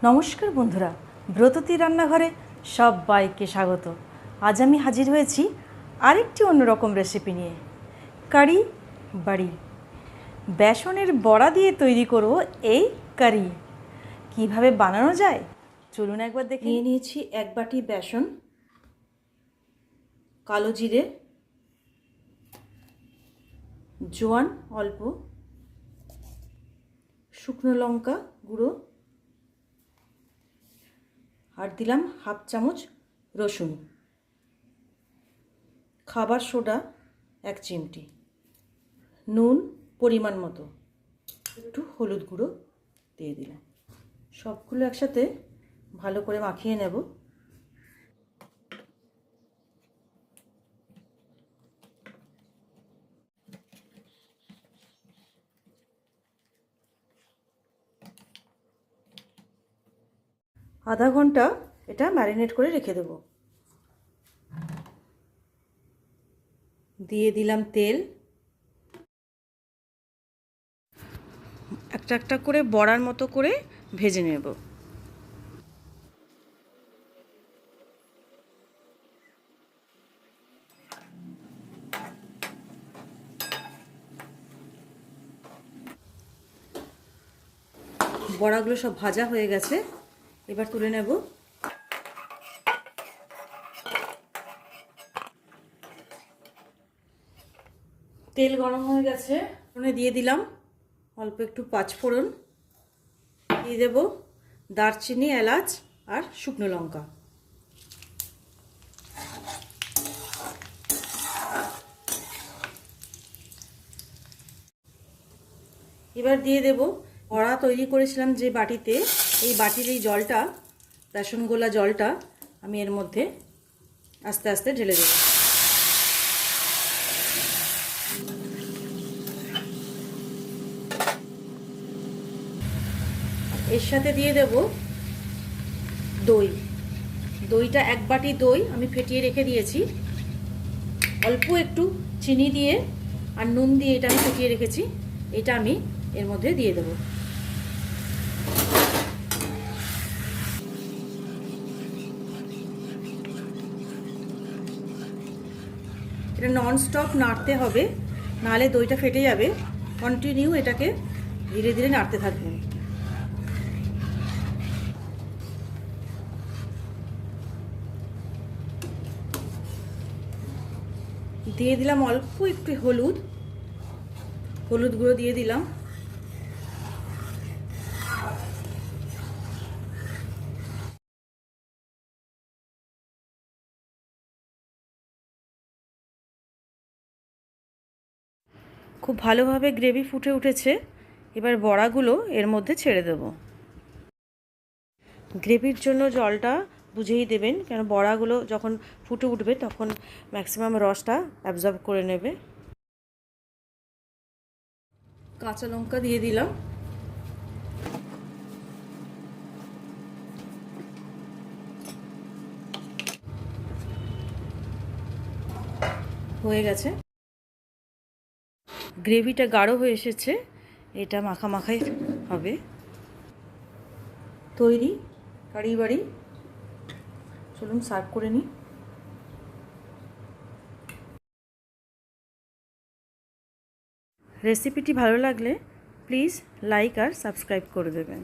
নমস্কার বন্ধুরা, ব্রততী রান্নাঘরে সবাইকে স্বাগত। আজ আমি হাজির হয়েছি আরেকটি অন্যরকম রেসিপি নিয়ে। কারি বাড়ি বেসনের বড়া দিয়ে তৈরি করব এই কারি। কিভাবে বানানো যায় চলুন একবার দেখে নিয়েছি। 1 বাটি বেসন, কালো জিরে, জোয়ান অল্প, শুকনো লঙ্কা গুঁড়ো, আর দিলাম 1/2 চামচ রসুন, খাবার সোডা 1 চিমটি, নুন পরিমাণ মতো, একটু হলুদ গুঁড়ো দিয়ে দিলাম। সবগুলো একসাথে ভালো করে মাখিয়ে নেব। আধা ঘন্টা এটা ম্যারিনেট করে রেখে দেব। দিয়ে দিলাম তেল। একটা একটা করে বড়ার মতো করে ভেজে নেব। বড়াগুলো সব ভাজা হয়ে গেছে, এবার তুলে নেব। তেল গরম হয়ে গেছে, ফোড়নে দিয়ে দিলাম অল্প একটু 5 ফোড়ন, দিয়ে দেব দারচিনি, এলাচ আর শুকনো লঙ্কা। এবার দিয়ে দেব বড়া তৈরি করেছিলাম যে বাটিতে, এই বাটির এই জলটা, বেসন গোলা জলটা আমি এর মধ্যে আস্তে আস্তে ঢেলে দেব। এর সাথে দিয়ে দেব দই। দইটা 1 বাটি দই আমি ফেটিয়ে রেখে দিয়েছি। অল্প একটু চিনি দিয়ে আর নুন দিয়ে এটা আমি ফেটিয়ে রেখেছি, এটা আমি এর মধ্যে দিয়ে দেব। এটা ননস্টপ নাড়তে হবে, নাহলে দইটা ফেটে যাবে। কন্টিনিউ এটাকে ধীরে ধীরে নাড়তে থাকবেন। দিয়ে দিলাম অল্প একটু হলুদ গুঁড়ো দিয়ে দিলাম। খুব ভালোভাবে গ্রেভি ফুটে উঠেছে, এবার বড়াগুলো এর মধ্যে ছেড়ে দেব। গ্রেভির জন্য জলটা বুঝেই দেবেন, কেন বড়াগুলো যখন ফুটে উঠবে তখন ম্যাক্সিমাম রসটা অ্যাবজর্ব করে নেবে। কাঁচা লঙ্কা দিয়ে দিলাম। হয়ে গেছে, গ্রেভিটা গাঢ় হয়ে এসেছে, এটা মাখামাখাই হবে। তৈরি কারি বাড়ি। চলুন সার্ভ করে নিই। রেসিপিটি ভালো লাগলে প্লিজ লাইক আর সাবস্ক্রাইব করে দেবেন।